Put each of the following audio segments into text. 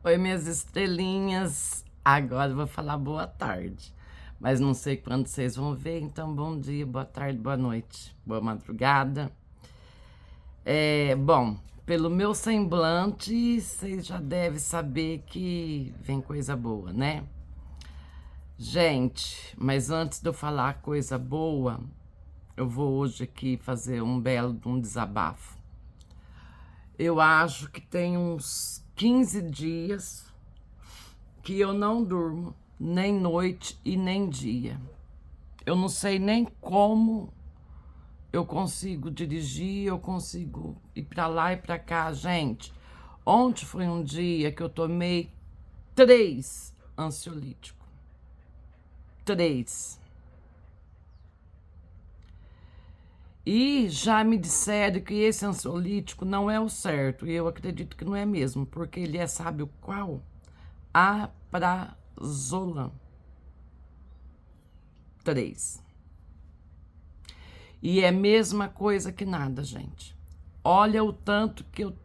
Oi, minhas estrelinhas. Agora eu vou falar boa tarde. Mas não sei quando vocês vão ver, então bom dia, boa tarde, boa noite, boa madrugada. Bom, pelo meu semblante, vocês já devem saber que vem coisa boa, né? Gente, mas antes de eu falar coisa boa, eu vou hoje aqui fazer um belo desabafo. Eu acho que tem uns 15 dias que eu não durmo, nem noite e nem dia. Eu não sei nem como eu consigo dirigir, eu consigo ir pra lá e pra cá. Gente, ontem foi um dia que eu tomei 3 ansiolíticos. 3. E já me disseram que esse ansiolítico não é o certo, e eu acredito que não é mesmo, porque ele é, sabe o qual? Aprazolam. 3. E é a mesma coisa que nada, gente. Olha o tanto que eu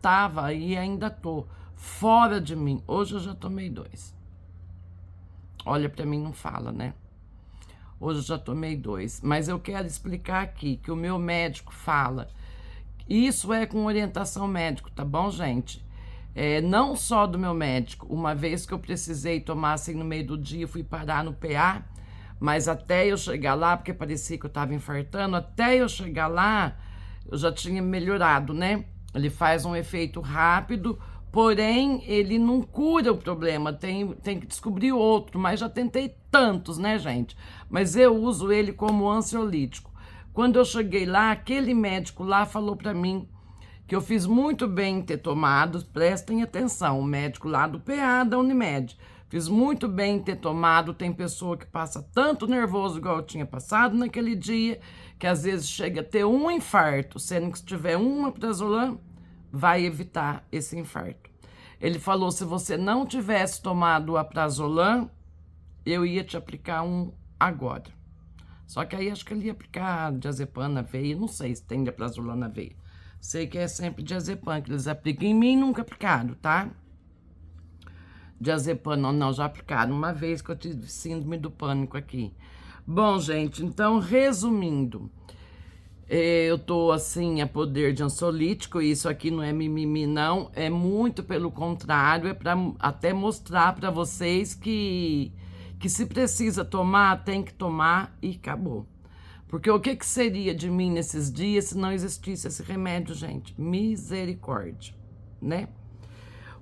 tava e ainda tô fora de mim. Hoje eu já tomei 2. Olha pra mim, não fala, né? Hoje eu já tomei 2. Mas eu quero explicar aqui que o meu médico fala. Isso é com orientação médica, tá bom, gente? Não só do meu médico. Uma vez que eu precisei tomar assim no meio do dia, fui parar no PA. Mas até eu chegar lá, porque parecia que eu tava infartando, até eu chegar lá, eu já tinha melhorado, né? Ele faz um efeito rápido, porém, ele não cura o problema, tem que descobrir outro, mas já tentei tantos, né, gente? Mas eu uso ele como ansiolítico. Quando eu cheguei lá, aquele médico lá falou pra mim que eu fiz muito bem em ter tomado, prestem atenção, o médico lá do PA da Unimed. Fiz muito bem em ter tomado, tem pessoa que passa tanto nervoso igual eu tinha passado naquele dia, que às vezes chega a ter um infarto, sendo que se tiver uma prazolam, vai evitar esse infarto. Ele falou, se você não tivesse tomado a prazolam, eu ia te aplicar um agora. Só que aí acho que ele ia aplicar diazepam na veia, não sei se tem prazolam na veia. Sei que é sempre diazepam que eles aplicam. Em mim nunca aplicaram, tá? Diazepam não, já aplicaram. Uma vez que eu tive síndrome do pânico aqui. Bom, gente, então, resumindo. Eu tô, assim, a poder de ansiolítico. Isso aqui não é mimimi, não. É muito pelo contrário. É pra até mostrar pra vocês que se precisa tomar, tem que tomar e acabou. Porque o que seria de mim nesses dias se não existisse esse remédio, gente? Misericórdia, né?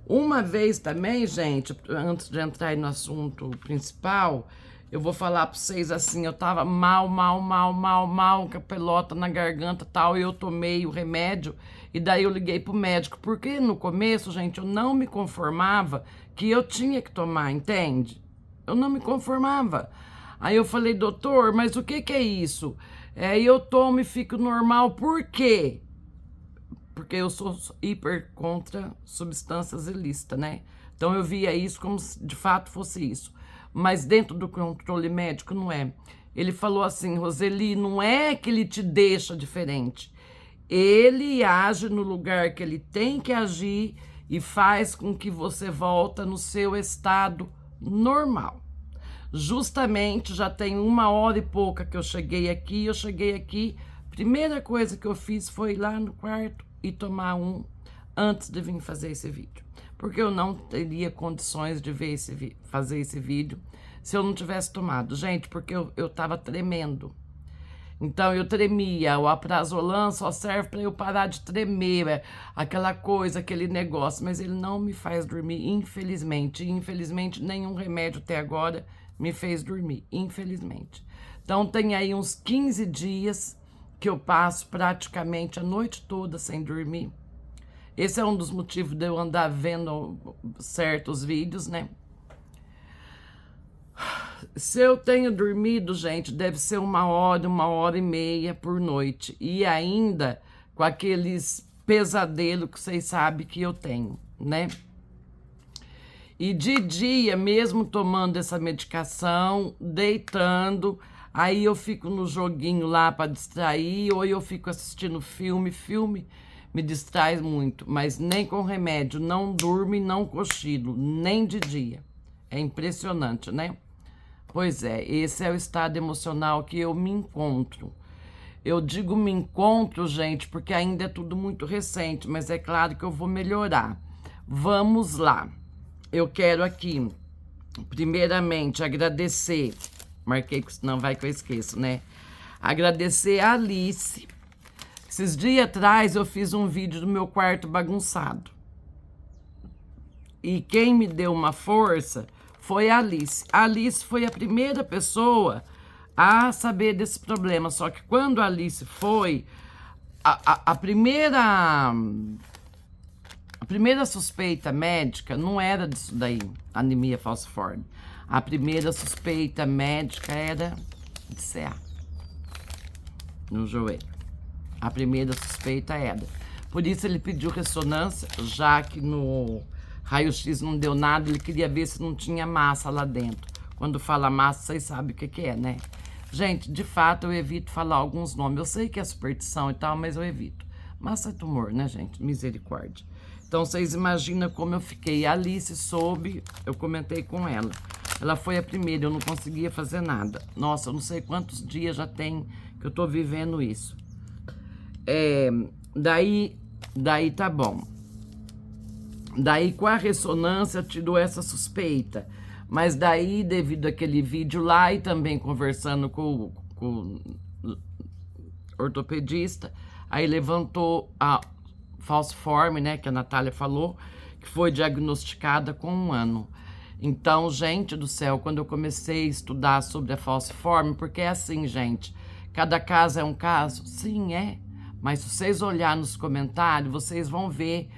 Uma vez também, gente, antes de entrar no assunto principal, eu vou falar pra vocês assim, eu tava mal, com a pelota na garganta e tal, e eu tomei o remédio, e daí eu liguei pro médico, porque no começo, gente, eu não me conformava que eu tinha que tomar, entende? Eu não me conformava. Aí eu falei, doutor, mas o que é isso? Eu tomo e fico normal, por quê? Porque eu sou hiper contra substâncias ilícitas, né? Então eu via isso como se de fato fosse isso. Mas dentro do controle médico não é. Ele falou assim, Roseli, não é que ele te deixa diferente. Ele age no lugar que ele tem que agir e faz com que você volta no seu estado normal. Justamente, já tem 1 hora e pouca que eu cheguei aqui, primeira coisa que eu fiz foi ir lá no quarto e tomar um antes de vir fazer esse vídeo. Porque eu não teria condições de ver fazer esse vídeo se eu não tivesse tomado. Gente, porque eu tava tremendo. Então eu tremia, o aprazolam só serve para eu parar de tremer, aquela coisa, aquele negócio, mas ele não me faz dormir, infelizmente. Infelizmente, nenhum remédio até agora me fez dormir, infelizmente. Então tem aí uns 15 dias que eu passo praticamente a noite toda sem dormir. Esse é um dos motivos de eu andar vendo certos vídeos, né? Se eu tenho dormido, gente, deve ser 1 hora, 1 hora e meia por noite. E ainda com aqueles pesadelos que vocês sabem que eu tenho, né? E de dia, mesmo tomando essa medicação, deitando, aí eu fico no joguinho lá para distrair, ou eu fico assistindo filme me distrai muito, mas nem com remédio, não durmo e não cochilo, nem de dia. É impressionante, né? Pois é, esse é o estado emocional que eu me encontro. Eu digo me encontro, gente, porque ainda é tudo muito recente, mas é claro que eu vou melhorar. Vamos lá. Eu quero aqui, primeiramente, agradecer. Marquei, não vai que eu esqueço, né? Agradecer a Alice. Esses dias atrás eu fiz um vídeo do meu quarto bagunçado. E quem me deu uma força foi a Alice. A Alice foi a primeira pessoa a saber desse problema. Só que quando a Alice foi, a primeira suspeita médica não era disso daí, anemia falciforme. A primeira suspeita médica era de CA no joelho. A primeira suspeita era. Por isso ele pediu ressonância, já que no raio-x não deu nada, ele queria ver se não tinha massa lá dentro. Quando fala massa, vocês sabem o que é, né? Gente, de fato, eu evito falar alguns nomes. Eu sei que é superstição e tal, mas eu evito. Massa é tumor, né, gente? Misericórdia. Então, vocês imaginam como eu fiquei. A Alice soube, eu comentei com ela. Ela foi a primeira, eu não conseguia fazer nada. Nossa, eu não sei quantos dias já tem que eu tô vivendo isso. Daí tá bom. Daí, com a ressonância, tirou essa suspeita. Mas daí, devido àquele vídeo lá e também conversando com o ortopedista, aí levantou a falciforme, né, que a Natália falou, que foi diagnosticada com 1 ano. Então, gente do céu, quando eu comecei a estudar sobre a falciforme, porque é assim, gente, cada caso é um caso? Sim, é. Mas se vocês olharem nos comentários, vocês vão ver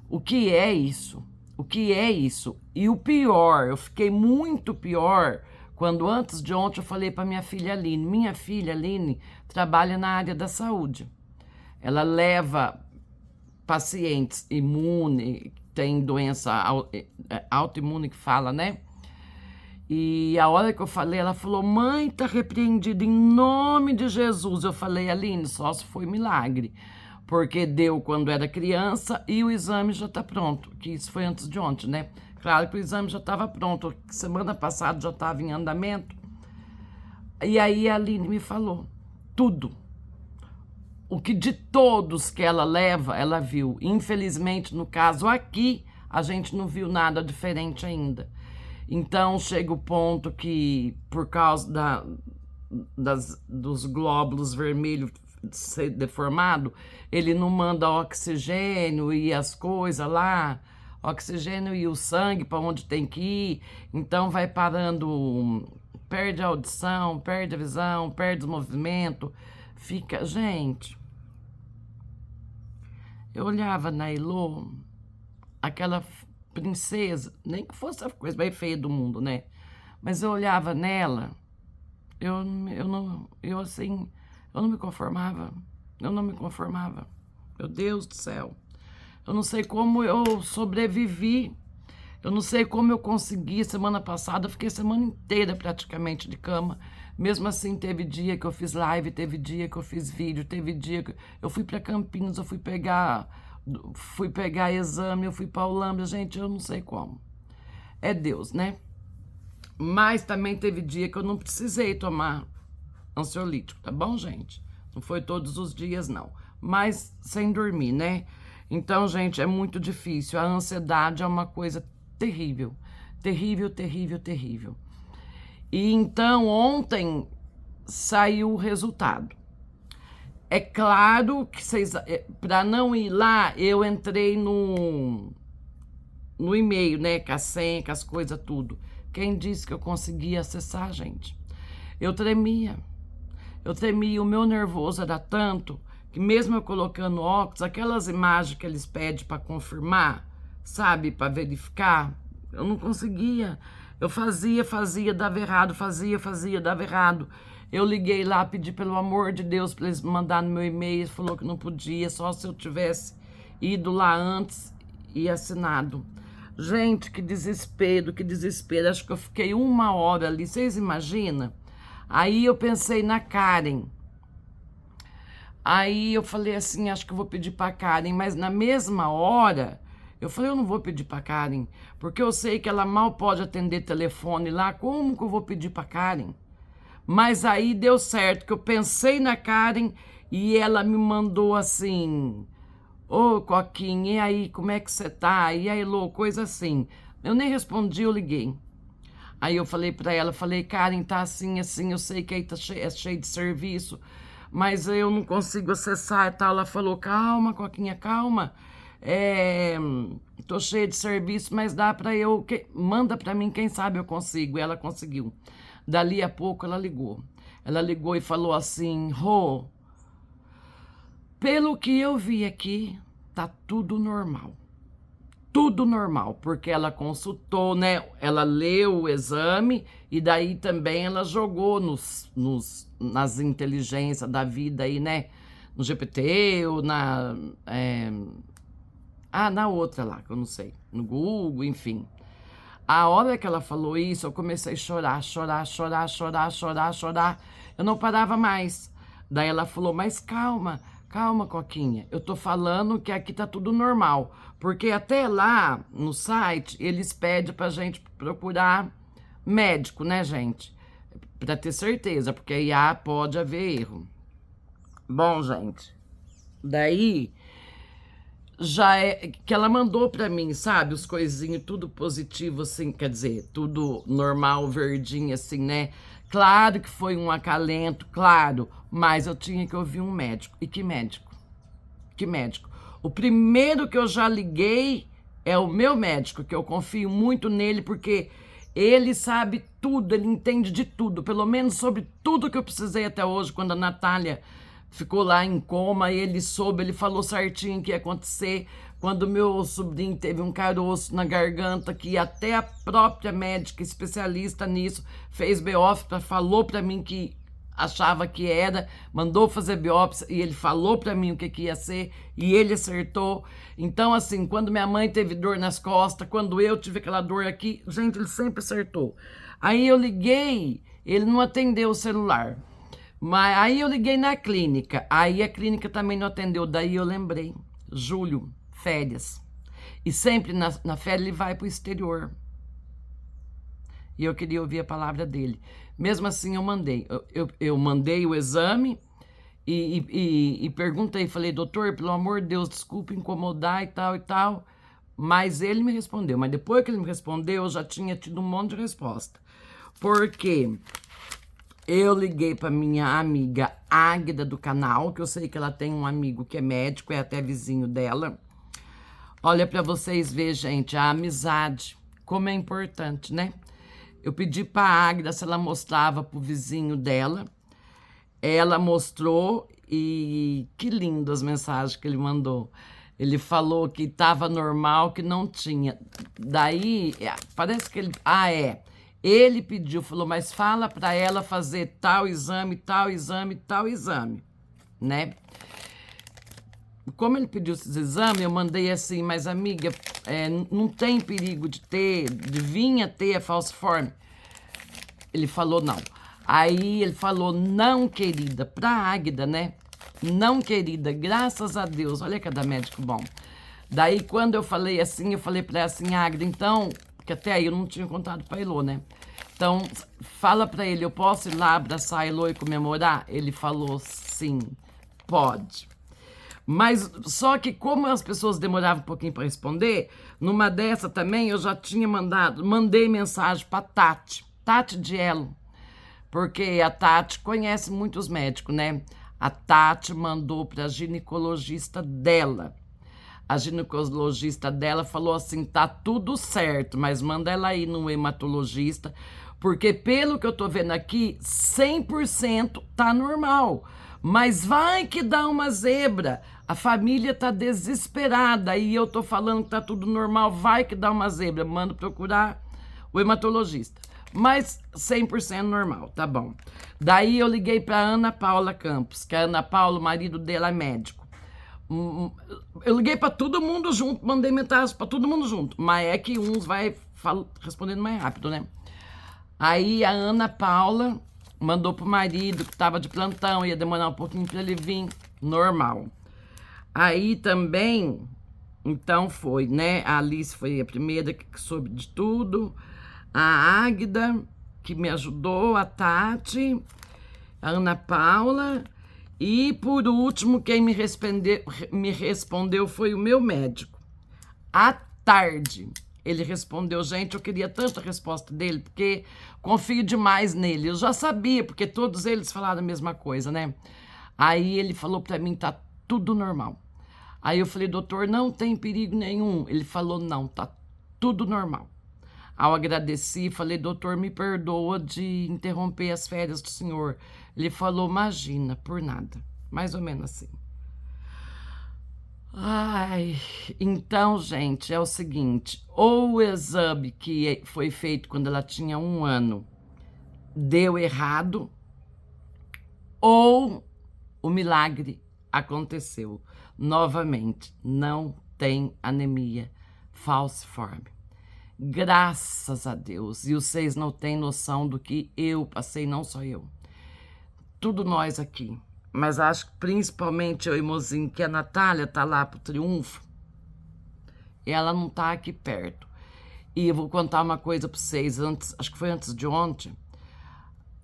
o que é isso. O que é isso? E o pior, eu fiquei muito pior quando antes de ontem eu falei para minha filha Aline. Minha filha Aline trabalha na área da saúde. Ela leva pacientes imunes, tem doença autoimune que fala, né? E a hora que eu falei, ela falou, mãe, tá repreendida em nome de Jesus. Eu falei, Aline, só se foi milagre. Porque deu quando era criança e o exame já tá pronto. Que isso foi antes de ontem, né? Claro que o exame já estava pronto. Semana passada já estava em andamento. E aí a Aline me falou tudo. O que de todos que ela leva, ela viu. Infelizmente, no caso aqui, a gente não viu nada diferente ainda. Então, chega o ponto que, por causa dos glóbulos vermelhos ser deformado, ele não manda oxigênio e as coisas lá, oxigênio e o sangue para onde tem que ir, então vai parando, perde a audição, perde a visão, perde o movimento, fica... Gente, eu olhava na Elô, aquela princesa, nem que fosse a coisa mais feia do mundo, né? Mas eu olhava nela, eu não me conformava. Eu não me conformava. Meu Deus do céu. Eu não sei como eu sobrevivi. Eu não sei como eu consegui. Semana passada, eu fiquei a semana inteira praticamente de cama. Mesmo assim, teve dia que eu fiz live, teve dia que eu fiz vídeo, teve dia que eu fui para Campinas, eu fui pegar exame, eu fui para Olambra. Gente, eu não sei como. É Deus, né? Mas também teve dia que eu não precisei tomar ansiolítico, tá bom, gente? Não foi todos os dias, não. Mas sem dormir, né? Então, gente, é muito difícil. A ansiedade é uma coisa terrível. Terrível, terrível, terrível. E então, ontem saiu o resultado. É claro que vocês... Para não ir lá, eu entrei no e-mail, né? Com a senha, com as coisas, tudo. Quem disse que eu conseguia acessar, gente? Eu tremia. O meu nervoso era tanto que mesmo eu colocando óculos, aquelas imagens que eles pedem para confirmar, sabe, para verificar, eu não conseguia. Eu fazia, dava errado, dava errado. Eu liguei lá, pedi pelo amor de Deus para eles me mandarem no meu e-mail, falou que não podia, só se eu tivesse ido lá antes e assinado. Gente, que desespero, que desespero. Acho que eu fiquei 1 hora ali, vocês imaginam? Aí eu pensei na Karen. Aí eu falei assim, acho que eu vou pedir pra Karen, mas na mesma hora, eu falei, eu não vou pedir pra Karen, porque eu sei que ela mal pode atender telefone lá, como que eu vou pedir pra Karen? Mas aí deu certo, que eu pensei na Karen e ela me mandou assim, ô Coquinha, e aí, como é que você tá? E aí, Lô, coisa assim. Eu nem respondi, eu liguei. Aí eu falei pra ela, falei, Karen, tá assim, assim, eu sei que aí tá cheio de serviço, mas eu não consigo acessar e tal. Ela falou, calma, Coquinha, calma. É, tô cheia de serviço, mas dá pra eu... Manda pra mim, quem sabe eu consigo. E ela conseguiu. Dali a pouco ela ligou. Ela ligou e falou assim, Rô, pelo que eu vi aqui, tá tudo normal. Tudo normal, porque ela consultou, né? Ela leu o exame e daí também ela jogou nas inteligências da vida aí, né? No GPT ou na outra lá, que eu não sei. No Google, enfim. A hora que ela falou isso, eu comecei a chorar, chorar, chorar, chorar, chorar, chorar. Eu não parava mais. Daí ela falou, mas calma, calma, Coquinha. Eu tô falando que aqui tá tudo normal. Porque até lá, no site, eles pedem pra gente procurar médico, né, gente? Pra ter certeza, porque aí pode haver erro. Bom, gente, daí já é que ela mandou pra mim, sabe? Os coisinhos tudo positivo, assim, quer dizer, tudo normal, verdinho, assim, né? Claro que foi um acalento, claro, mas eu tinha que ouvir um médico. E que médico? Que médico? O primeiro que eu já liguei é o meu médico, que eu confio muito nele, porque ele sabe tudo, ele entende de tudo, pelo menos sobre tudo que eu precisei até hoje, quando a Natália ficou lá em coma, ele soube, ele falou certinho o que ia acontecer. Quando meu sobrinho teve um caroço na garganta, que até a própria médica especialista nisso fez biópsia, falou para mim que achava que era, mandou fazer biópsia e ele falou para mim o que ia ser e ele acertou. Então, assim, quando minha mãe teve dor nas costas, quando eu tive aquela dor aqui, gente, ele sempre acertou. Aí eu liguei, ele não atendeu o celular. Mas aí eu liguei na clínica, aí a clínica também não atendeu, daí eu lembrei, Júlio, férias. E sempre na férias ele vai para o exterior. E eu queria ouvir a palavra dele. Mesmo assim eu mandei. Eu mandei o exame e perguntei, falei, doutor, pelo amor de Deus, desculpe incomodar e tal e tal. Mas ele me respondeu. Mas depois que ele me respondeu, eu já tinha tido um monte de resposta. Porque eu liguei para minha amiga Águida do canal, que eu sei que ela tem um amigo que é médico, é até vizinho dela. Olha para vocês verem, gente, a amizade, como é importante, né? Eu pedi para a Águida se ela mostrava pro vizinho dela. Ela mostrou e que lindo as mensagens que ele mandou. Ele falou que estava normal, que não tinha. Daí, parece que ele... Ele pediu, falou, mas fala para ela fazer tal exame, tal exame, tal exame, né? Como ele pediu esses exames, eu mandei assim, mas amiga, não tem perigo de vir a ter a falciforme? Ele falou não. Aí ele falou, não, querida, pra Águida, né? Não, querida, graças a Deus, olha cada médico bom. Daí quando eu falei assim, eu falei pra ela assim, Águida, então... que até aí eu não tinha contado pra Elô, né? Então, fala pra ele, eu posso ir lá abraçar a Elô e comemorar? Ele falou, sim, pode. Mas só que como as pessoas demoravam um pouquinho pra responder, numa dessa também eu já tinha mandei mensagem pra Tati Diello, porque a Tati conhece muitos médicos, né? A Tati mandou pra ginecologista dela. A ginecologista dela falou assim, tá tudo certo, mas manda ela ir no hematologista, porque pelo que eu tô vendo aqui, 100% tá normal. Mas vai que dá uma zebra, a família tá desesperada, e eu tô falando que tá tudo normal, vai que dá uma zebra, mando procurar o hematologista. Mas 100% normal, tá bom. Daí eu liguei pra Ana Paula Campos, que a Ana Paula, o marido dela é médico. Eu liguei pra todo mundo junto, mandei mensagem pra todo mundo junto, mas é que uns vai respondendo mais rápido, né? Aí a Ana Paula mandou pro marido que tava de plantão, ia demorar um pouquinho pra ele vir. normal. Aí também, então foi, né? A Alice foi a primeira que soube de tudo. A Águida, que me ajudou, a Tati, a Ana Paula. E, por último, quem me respondeu foi o meu médico. À tarde, ele respondeu, gente, eu queria tanta resposta dele, porque confio demais nele. Eu já sabia, porque todos eles falaram a mesma coisa, né? Aí ele falou pra mim, tá tudo normal. Aí eu falei, doutor, não tem perigo nenhum. Ele falou, não, tá tudo normal. Ao agradeci, falei, doutor, me perdoa de interromper as férias do senhor. Ele falou, imagina, por nada. Mais ou menos assim. Ai, então, gente, é o seguinte, ou o exame que foi feito quando ela tinha 1 ano deu errado, ou o milagre aconteceu. Novamente, não tem anemia falciforme. Graças a Deus. E vocês não têm noção do que eu passei, não só eu. Tudo nós aqui. Mas acho que principalmente eu e Mozinho, que a Natália tá lá pro triunfo, e ela não tá aqui perto. E eu vou contar uma coisa pra vocês, acho que foi antes de ontem,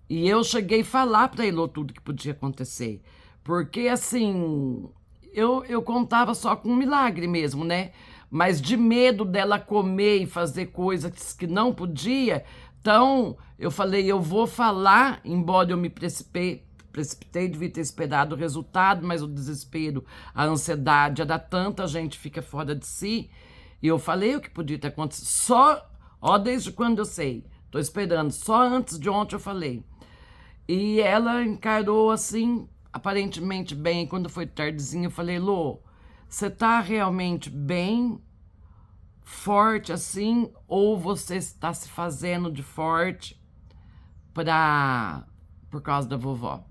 e eu cheguei a falar pra Elô tudo que podia acontecer. Porque, assim, eu contava só com um milagre mesmo, né? Mas de medo dela comer e fazer coisas que não podia, então eu falei, eu vou falar, embora eu me precipitei, devia ter esperado o resultado, mas o desespero, a ansiedade era tanta, a gente fica fora de si. E eu falei o que podia ter acontecido. Só, ó, desde quando eu sei, tô esperando, só antes de ontem eu falei. E ela encarou assim, aparentemente bem. Quando foi tardezinha, eu falei, Lô, você tá realmente bem, forte assim, ou você está se fazendo de forte por causa da vovó?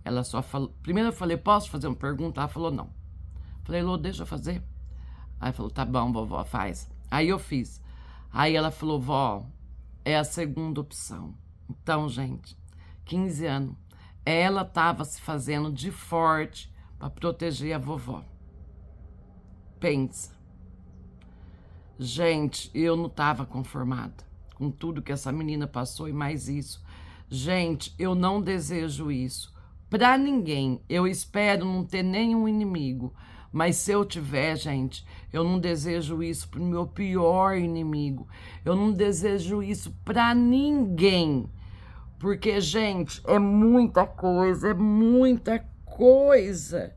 Ela só falou, primeiro eu falei, posso fazer uma pergunta? Ela falou, não. Falei, Lô, deixa eu fazer. Aí falou, tá bom, vovó, faz. Aí eu fiz. Aí ela falou, vó, é a segunda opção. Então, gente, 15 anos. Ela tava se fazendo de forte para proteger a vovó. Pensa. Gente, eu não tava conformada com tudo que essa menina passou e mais isso. Gente, eu não desejo isso pra ninguém. Eu espero não ter nenhum inimigo. Mas se eu tiver, gente, eu não desejo isso pro meu pior inimigo. Eu não desejo isso pra ninguém. Porque, gente, é muita coisa, é muita coisa.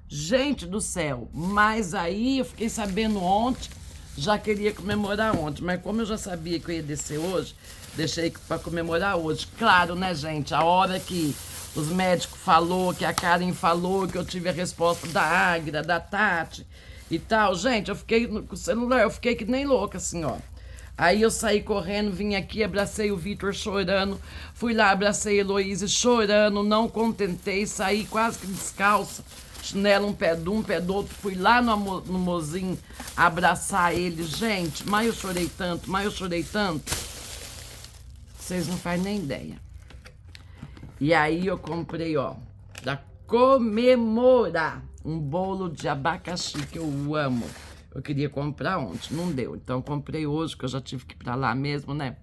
Gente do céu. Mas aí eu fiquei sabendo ontem, já queria comemorar ontem. Mas como eu já sabia que eu ia descer hoje, deixei para comemorar hoje. Claro, né, gente? A hora que os médicos falou, que a Karen falou, que eu tive a resposta da Águida, da Tati e tal. Gente, eu fiquei com o celular, eu fiquei que nem louca, assim, ó. Aí eu saí correndo, vim aqui, abracei o Vitor chorando, fui lá, abracei a Heloísa chorando, não contentei, saí quase que descalça, chinelo um pé de um, pé do outro, fui lá no Mozinho abraçar ele. Gente, mas eu chorei tanto, vocês não fazem nem ideia. E aí eu comprei, ó, pra comemorar, um bolo de abacaxi que eu amo. Eu queria comprar ontem, não deu. Então comprei hoje, que eu já tive que ir pra lá mesmo, né?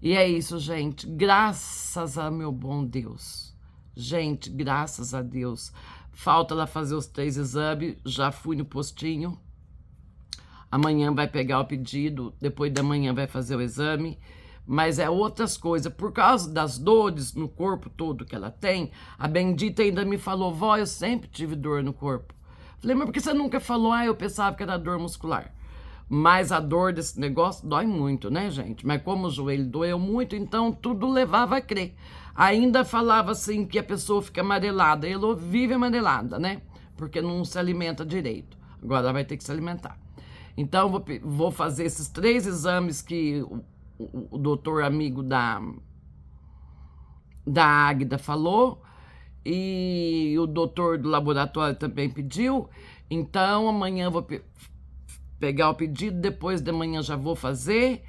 E é isso, gente. Graças a meu bom Deus. Gente, graças a Deus. Falta ela fazer os 3 exames. Já fui no postinho. Amanhã vai pegar o pedido. Depois da manhã vai fazer o exame. Mas é outras coisas. Por causa das dores no corpo todo que ela tem, a bendita ainda me falou, vó, eu sempre tive dor no corpo. Falei, mas por que você nunca falou? Ah, eu pensava que era dor muscular. Mas a dor desse negócio dói muito, né, gente? Mas como o joelho doeu muito, então tudo levava a crer. Ainda falava assim que a pessoa fica amarelada. Ela vive amarelada, né? Porque não se alimenta direito. Agora ela vai ter que se alimentar. Então vou fazer esses 3 exames que o doutor amigo da Águida falou. E o doutor do laboratório também pediu. Então amanhã eu vou pegar o pedido, depois de manhã já vou fazer.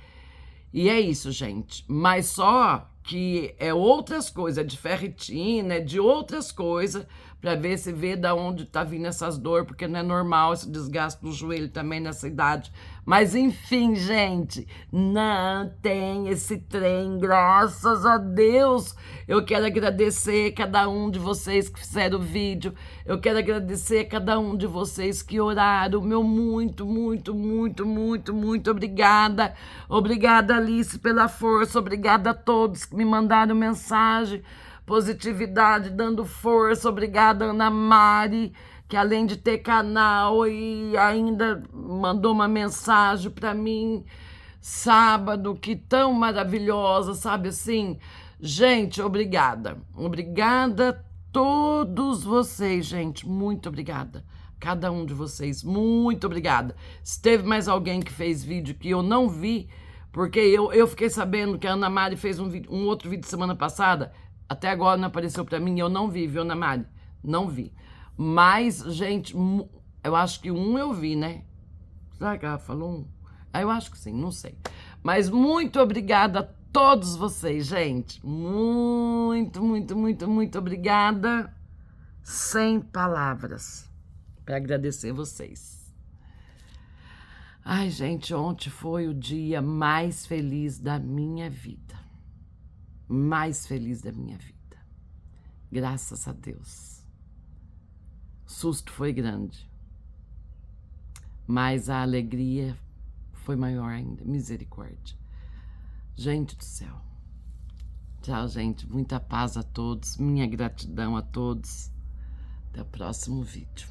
E é isso, gente. Mas só que é outras coisas, é de ferritina, é de outras coisas, para ver se vê da onde tá vindo essas dores, porque não é normal esse desgaste do joelho também nessa idade. Mas enfim, gente, não tem esse trem, graças a Deus. Eu quero agradecer cada um de vocês que fizeram o vídeo. Eu quero agradecer cada um de vocês que oraram. Meu muito, muito, muito, muito, muito obrigada. Obrigada, Alice, pela força. Obrigada a todos que me mandaram mensagem. Positividade, dando força. Obrigada, Ana Mari, que além de ter canal e ainda mandou uma mensagem para mim sábado, que tão maravilhosa, sabe assim? Gente, obrigada. Obrigada a todos vocês, gente. Muito obrigada. Cada um de vocês, muito obrigada. Se teve mais alguém que fez vídeo que eu não vi, porque eu fiquei sabendo que a Ana Mari fez um outro vídeo semana passada, até agora não apareceu para mim, eu não vi, viu, Ana Mari? Não vi. Mas, gente, eu acho que um eu vi, né? Será que ela falou um? Eu acho que sim, não sei. Mas muito obrigada a todos vocês, gente. Muito, muito, muito, muito obrigada. Sem palavras para agradecer vocês. Ai, gente, ontem foi o dia mais feliz da minha vida. Mais feliz da minha vida. Graças a Deus. O susto foi grande, mas a alegria foi maior ainda. Misericórdia. Gente do céu. Tchau, gente. Muita paz a todos. Minha gratidão a todos. Até o próximo vídeo.